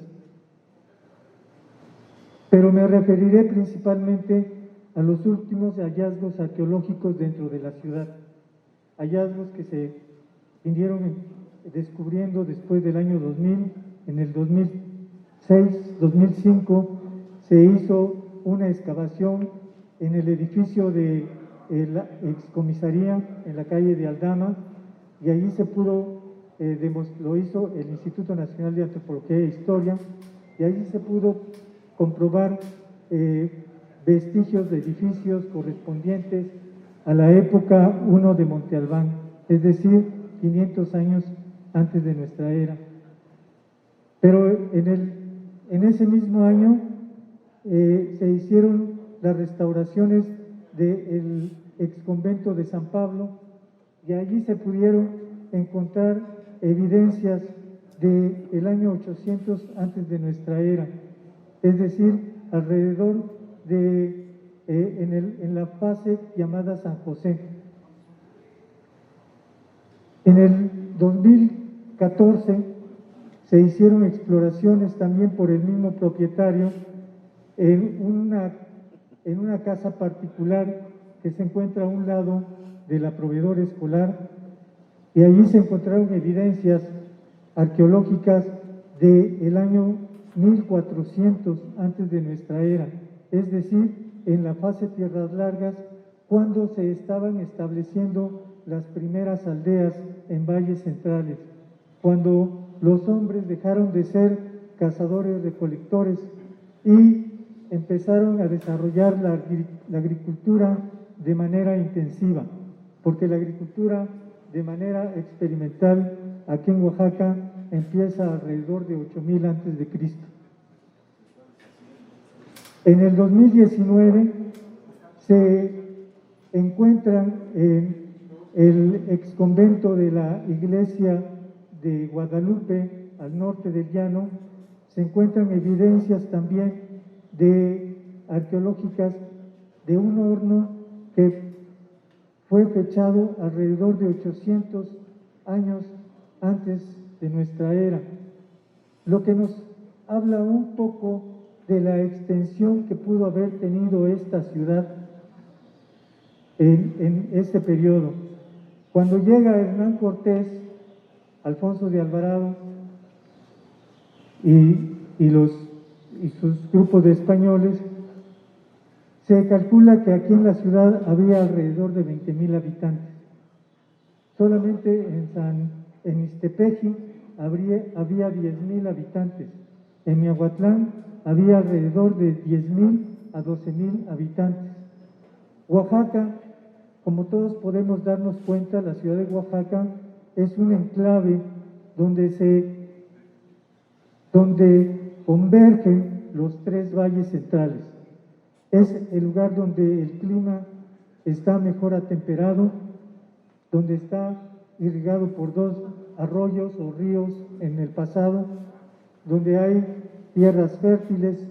Pero me referiré principalmente a los últimos hallazgos arqueológicos dentro de la ciudad, hallazgos que se vinieron descubriendo después del año 2000. En el 2006, 2005 se hizo una excavación en el edificio de la excomisaría en la calle de Aldama, y allí se pudo, lo hizo el Instituto Nacional de Antropología e Historia, y allí se pudo comprobar vestigios de edificios correspondientes a la época 1 de Monte Albán, es decir, 500 años antes de nuestra era. Pero en ese mismo año se hicieron las restauraciones del exconvento de San Pablo, y allí se pudieron encontrar evidencias del año 800 antes de nuestra era, es decir, alrededor de en la fase llamada San José. En el 2014 se hicieron exploraciones también por el mismo propietario en una casa particular que se encuentra a un lado de la proveedora escolar, y allí se encontraron evidencias arqueológicas del año 1400 antes de nuestra era, es decir, en la fase Tierras Largas, cuando se estaban estableciendo las primeras aldeas en valles centrales, cuando los hombres dejaron de ser cazadores-recolectores y empezaron a desarrollar la agricultura de manera intensiva, porque la agricultura de manera experimental aquí en Oaxaca empieza alrededor de 8000 antes de Cristo. En el 2019 se encuentran en el exconvento de la iglesia de Guadalupe, al norte del llano, se encuentran evidencias también arqueológicas de un horno que fue fechado alrededor de 800 años antes de nuestra era, lo que nos habla un poco de la extensión que pudo haber tenido esta ciudad en este periodo. Cuando llega Hernán Cortés, Alfonso de Alvarado y sus grupos de españoles, se calcula que aquí en la ciudad había alrededor de 20,000 habitantes. Solamente en Ixtepeji había 10,000 habitantes. En Miahuatlán había alrededor de 10,000 a 12,000 habitantes. Oaxaca, como todos podemos darnos cuenta, la ciudad de Oaxaca es un enclave donde convergen los 3 valles centrales. Es el lugar donde el clima está mejor atemperado, donde está irrigado por 2 arroyos o ríos en el pasado, donde hay tierras fértiles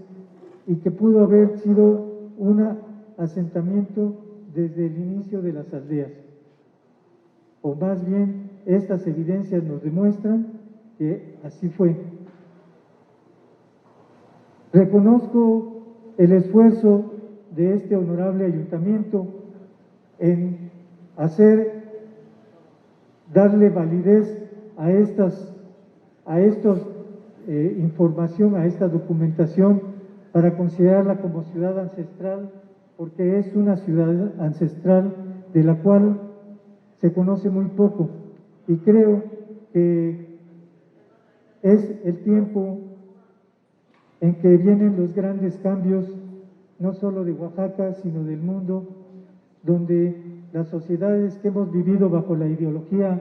y que pudo haber sido una asentamiento desde el inicio de las aldeas. O más bien, estas evidencias nos demuestran que así fue. Reconozco el esfuerzo de este honorable ayuntamiento en darle validez a información, a esta documentación, para considerarla como ciudad ancestral, porque es una ciudad ancestral de la cual se conoce muy poco, y creo que es el tiempo en que vienen los grandes cambios, no solo de Oaxaca, sino del mundo, donde las sociedades que hemos vivido bajo la ideología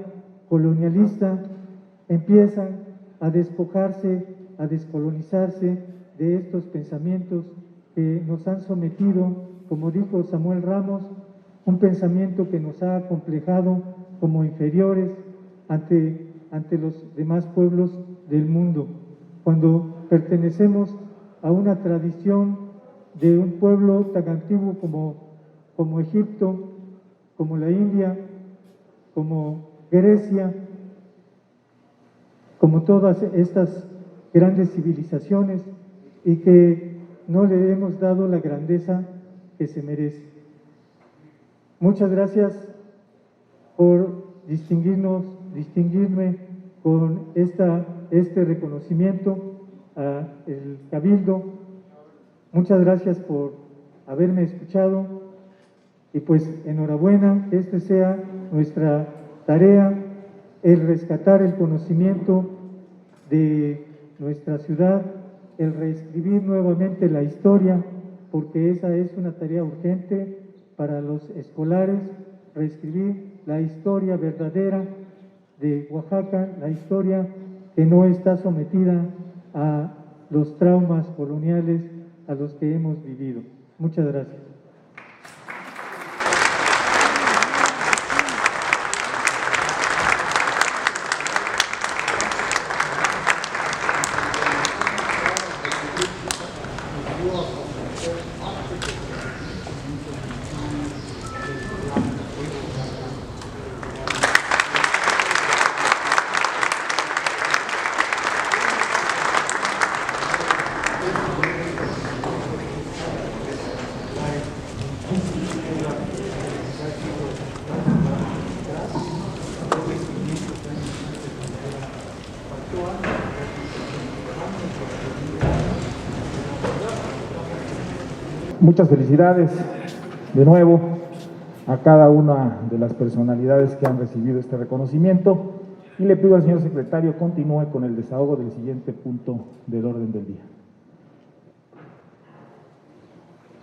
colonialista empiezan a despojarse, a descolonizarse de estos pensamientos que nos han sometido, como dijo Samuel Ramos, un pensamiento que nos ha acomplejado como inferiores ante los demás pueblos del mundo. Cuando pertenecemos a una tradición de un pueblo tan antiguo como Egipto, como la India, como Grecia, como todas estas grandes civilizaciones, y que no le hemos dado la grandeza que se merece. Muchas gracias por distinguirme con este reconocimiento al Cabildo. Muchas gracias por haberme escuchado, y pues enhorabuena, que este sea nuestra tarea, el rescatar el conocimiento de nuestra ciudad, el reescribir nuevamente la historia, porque esa es una tarea urgente para los escolares, reescribir la historia verdadera de Oaxaca, la historia que no está sometida a los traumas coloniales a los que hemos vivido. Muchas gracias. Muchas felicidades de nuevo a cada una de las personalidades que han recibido este reconocimiento, y le pido al señor secretario continúe con el desahogo del siguiente punto del orden del día.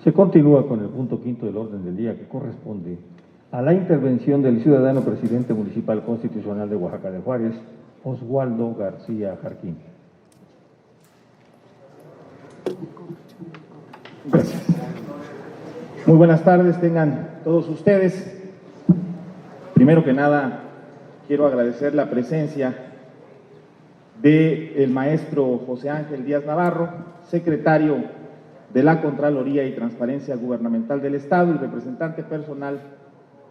Se continúa con el punto quinto del orden del día, que corresponde a la intervención del ciudadano presidente municipal constitucional de Oaxaca de Juárez, Oswaldo García Jarquín. Gracias. Muy buenas tardes tengan todos ustedes. Primero que nada, quiero agradecer la presencia del maestro José Ángel Díaz Navarro, secretario de la Contraloría y Transparencia Gubernamental del Estado, y representante personal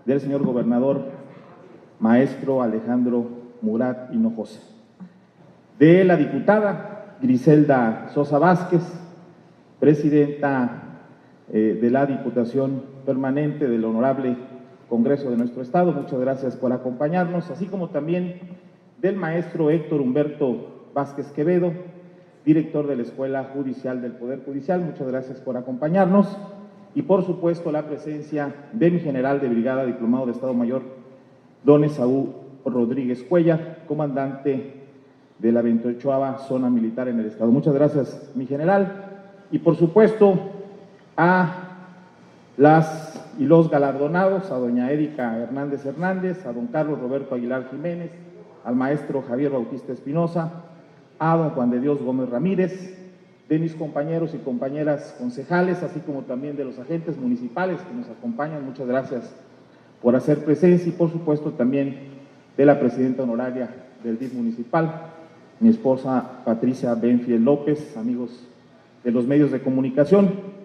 del señor gobernador, maestro Alejandro Murat Hinojosa, de la diputada Griselda Sosa Vázquez, presidenta de la Diputación Permanente del Honorable Congreso de nuestro Estado. Muchas gracias por acompañarnos, así como también del maestro Héctor Humberto Vázquez Quevedo, director de la Escuela Judicial del Poder Judicial. Muchas gracias por acompañarnos, y por supuesto la presencia de mi general de brigada, diplomado de Estado Mayor, don Esaú Rodríguez Cuellar, comandante de la 28ª Zona Militar en el Estado. Muchas gracias, mi general. Y por supuesto a las y los galardonados, a doña Erika Hernández Hernández, a don Carlos Roberto Aguilar Jiménez, al maestro Javier Bautista Espinosa, a don Juan de Dios Gómez Ramírez, de mis compañeros y compañeras concejales, así como también de los agentes municipales que nos acompañan. Muchas gracias por hacer presencia, y por supuesto también de la presidenta honoraria del DIF municipal, mi esposa Patricia Benfiel López, amigos de los medios de comunicación,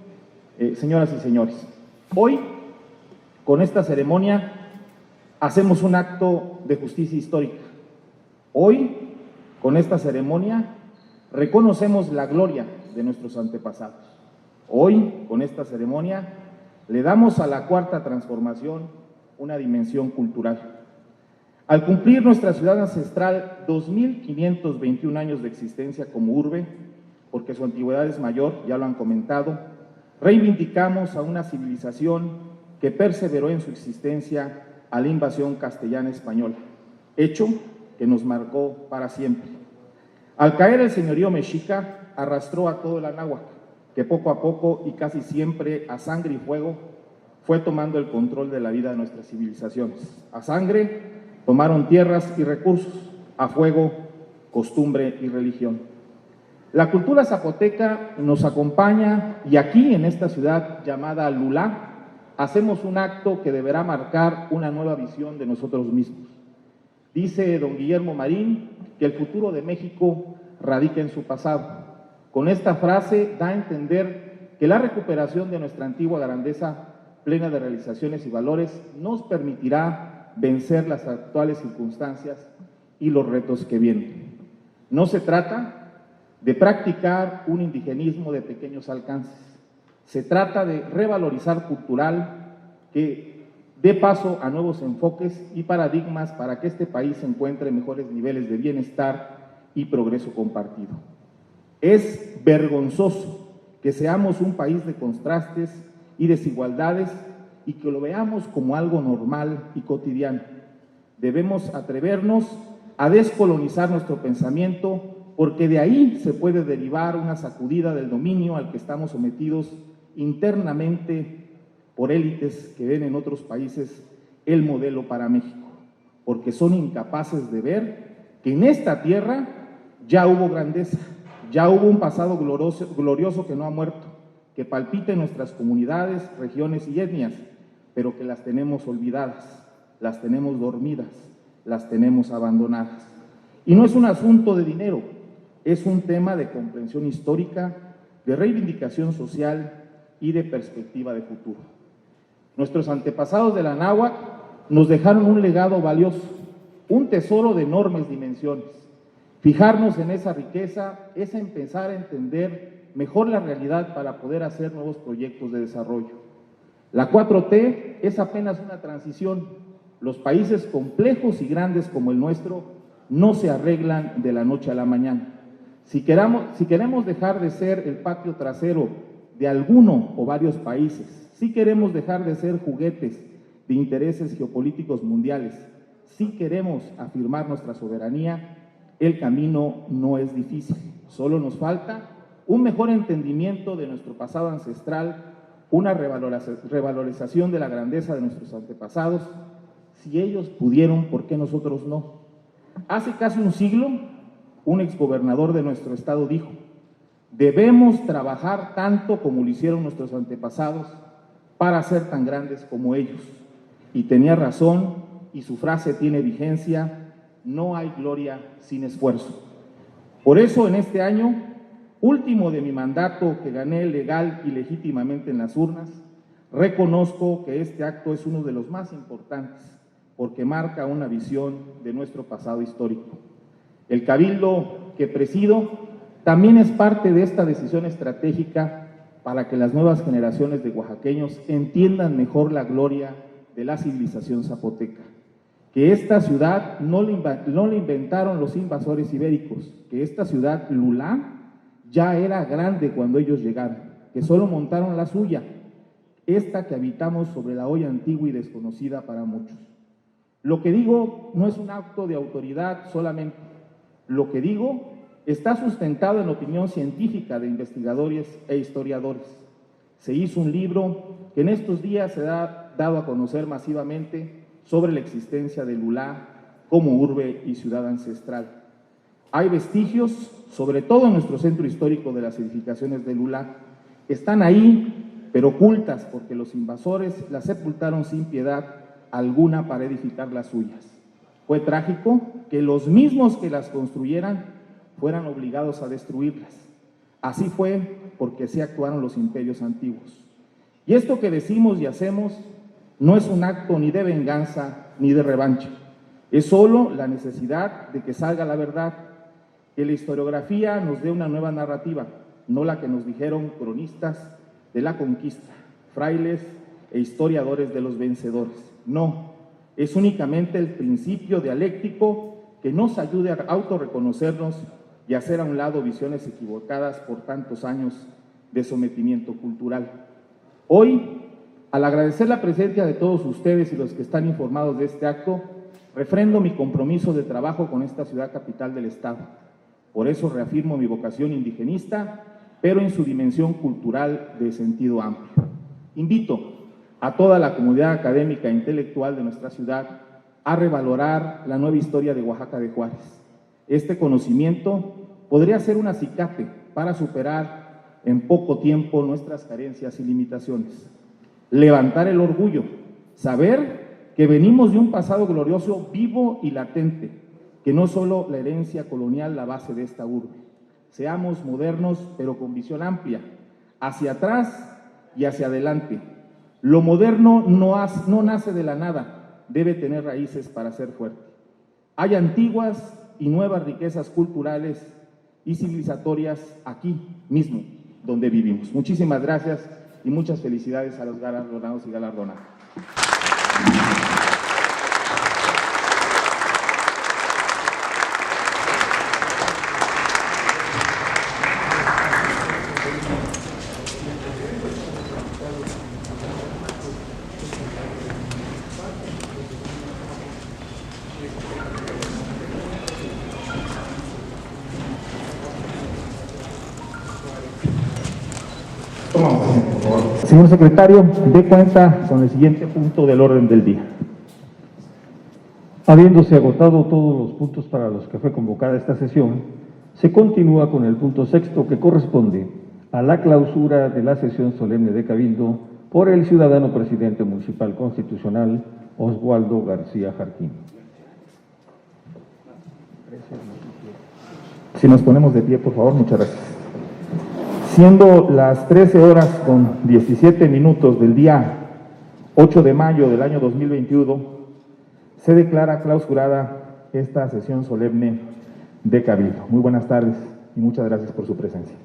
señoras y señores. Hoy, con esta ceremonia, hacemos un acto de justicia histórica. Hoy, con esta ceremonia, reconocemos la gloria de nuestros antepasados. Hoy, con esta ceremonia, le damos a la Cuarta Transformación una dimensión cultural. Al cumplir nuestra ciudad ancestral 2.521 años de existencia como urbe, porque su antigüedad es mayor, ya lo han comentado, reivindicamos a una civilización que perseveró en su existencia a la invasión castellana española, hecho que nos marcó para siempre. Al caer el señorío mexica, arrastró a todo el Anáhuac, que poco a poco y casi siempre a sangre y fuego fue tomando el control de la vida de nuestras civilizaciones. A sangre tomaron tierras y recursos, a fuego, costumbre y religión. La cultura zapoteca nos acompaña y aquí en esta ciudad llamada Lulá hacemos un acto que deberá marcar una nueva visión de nosotros mismos. Dice don Guillermo Marín que el futuro de México radica en su pasado. Con esta frase da a entender que la recuperación de nuestra antigua grandeza plena de realizaciones y valores nos permitirá vencer las actuales circunstancias y los retos que vienen. No se trata de practicar un indigenismo de pequeños alcances, se trata de revalorizar cultural que dé paso a nuevos enfoques y paradigmas para que este país encuentre mejores niveles de bienestar y progreso compartido. Es vergonzoso que seamos un país de contrastes y desigualdades y que lo veamos como algo normal y cotidiano. Debemos atrevernos a descolonizar nuestro pensamiento porque de ahí se puede derivar una sacudida del dominio al que estamos sometidos internamente por élites que ven en otros países el modelo para México, porque son incapaces de ver que en esta tierra ya hubo grandeza, ya hubo un pasado glorioso que no ha muerto, que palpita en nuestras comunidades, regiones y etnias, pero que las tenemos olvidadas, las tenemos dormidas, las tenemos abandonadas. Y no es un asunto de dinero, es un tema de comprensión histórica, de reivindicación social y de perspectiva de futuro. Nuestros antepasados de la Anáhuac nos dejaron un legado valioso, un tesoro de enormes dimensiones. Fijarnos en esa riqueza es empezar a entender mejor la realidad para poder hacer nuevos proyectos de desarrollo. La 4T es apenas una transición. Los países complejos y grandes como el nuestro no se arreglan de la noche a la mañana. Si queremos dejar de ser el patio trasero de alguno o varios países, si queremos dejar de ser juguetes de intereses geopolíticos mundiales, si queremos afirmar nuestra soberanía, el camino no es difícil. Solo nos falta un mejor entendimiento de nuestro pasado ancestral, una revalorización de la grandeza de nuestros antepasados. Si ellos pudieron, ¿por qué nosotros no? Hace casi un siglo, un exgobernador de nuestro estado dijo: debemos trabajar tanto como lo hicieron nuestros antepasados para ser tan grandes como ellos. Y tenía razón, y su frase tiene vigencia: no hay gloria sin esfuerzo. Por eso, en este año, último de mi mandato que gané legal y legítimamente en las urnas, reconozco que este acto es uno de los más importantes porque marca una visión de nuestro pasado histórico. El cabildo que presido también es parte de esta decisión estratégica para que las nuevas generaciones de oaxaqueños entiendan mejor la gloria de la civilización zapoteca, que esta ciudad no la inventaron los invasores ibéricos, que esta ciudad, Lulá, ya era grande cuando ellos llegaron, que solo montaron la suya, esta que habitamos sobre la hoya antigua y desconocida para muchos. Lo que digo no es un acto de autoridad solamente, lo que digo está sustentado en la opinión científica de investigadores e historiadores. Se hizo un libro que en estos días se ha dado a conocer masivamente sobre la existencia de Lulá como urbe y ciudad ancestral. Hay vestigios, sobre todo en nuestro centro histórico, de las edificaciones de Lulá. Están ahí, pero ocultas, porque los invasores las sepultaron sin piedad alguna para edificar las suyas. Fue trágico que los mismos que las construyeran fueran obligados a destruirlas. Así fue porque así actuaron los imperios antiguos. Y esto que decimos y hacemos no es un acto ni de venganza ni de revancha. Es solo la necesidad de que salga la verdad, que la historiografía nos dé una nueva narrativa, no la que nos dijeron cronistas de la conquista, frailes e historiadores de los vencedores. No, es únicamente el principio dialéctico que nos ayude a autorreconocernos y hacer a un lado visiones equivocadas por tantos años de sometimiento cultural. Hoy, al agradecer la presencia de todos ustedes y los que están informados de este acto, refrendo mi compromiso de trabajo con esta ciudad capital del Estado. Por eso reafirmo mi vocación indigenista, pero en su dimensión cultural de sentido amplio. Invito a toda la comunidad académica e intelectual de nuestra ciudad a revalorar la nueva historia de Oaxaca de Juárez. Este conocimiento podría ser un acicate para superar en poco tiempo nuestras carencias y limitaciones. Levantar el orgullo, saber que venimos de un pasado glorioso, vivo y latente, que no solo la herencia colonial la base de esta urbe. Seamos modernos, pero con visión amplia, hacia atrás y hacia adelante. Lo moderno no nace de la nada, debe tener raíces para ser fuerte. Hay antiguas y nuevas riquezas culturales y civilizatorias aquí mismo, donde vivimos. Muchísimas gracias y muchas felicidades a los galardonados y galardonadas. Señor secretario, dé cuenta con el siguiente punto del orden del día. Habiéndose agotado todos los puntos para los que fue convocada esta sesión, se continúa con el punto sexto, que corresponde a la clausura de la sesión solemne de Cabildo por el ciudadano presidente municipal constitucional Oswaldo García Jarquín. Si nos ponemos de pie, por favor, muchas gracias. Siendo las 13 horas con 17 minutos del día 8 de mayo del año 2021, se declara clausurada esta sesión solemne de Cabildo. Muy buenas tardes y muchas gracias por su presencia.